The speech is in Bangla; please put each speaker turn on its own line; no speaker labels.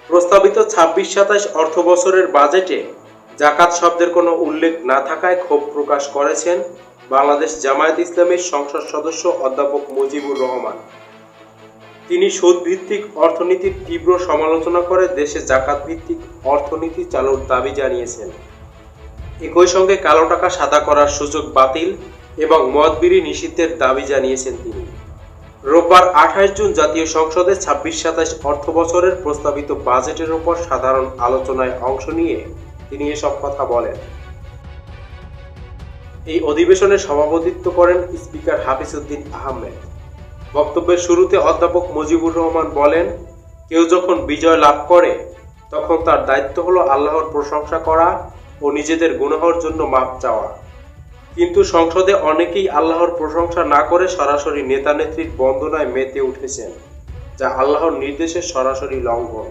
প্রস্তাবিত ২৬-২৭ অর্থবছরের বাজেটে জাকাত শব্দের কোনো উল্লেখ না থাকায় ক্ষোভ প্রকাশ করেছেন বাংলাদেশ জামায়াত ইসলামীর সংসদ সদস্য অধ্যাপক মুজিবুর রহমান। তিনি সুদভিত্তিক অর্থনীতির তীব্র সমালোচনা করে দেশে জাকাত ভিত্তিক অর্থনীতি চালুর দাবি জানিয়েছেন। একই সঙ্গে কালো টাকা সাদা করার সুযোগ বাতিল এবং মদ বিড়ি নিষিদ্ধের দাবি জানিয়েছেন তিনি। রোববার ২৮ জুন জাতীয় সংসদে ২৬-২৭ অর্থবছরের প্রস্তাবিত বাজেটের ওপর সাধারণ আলোচনায় অংশ নিয়ে তিনি এসব কথা বলেন। এই অধিবেশনে সভাপতিত্ব করেন স্পিকার হাফিজ উদ্দিন আহমেদ। বক্তব্যের শুরুতে অধ্যাপক মুজিবুর রহমান বলেন, কেউ যখন বিজয় লাভ করে তখন তার দায়িত্ব হলো আল্লাহর প্রশংসা করা ও নিজেদের গুনাহের জন্য মাপ চাওয়া। কিন্তু সংসদে অনেকেই আল্লাহর প্রশংসা না করে সরাসরি নেতা নেত্রীর বন্দনায় মেতে উঠেছেন, যা আল্লাহর নির্দেশের সরাসরি লঙ্ঘন।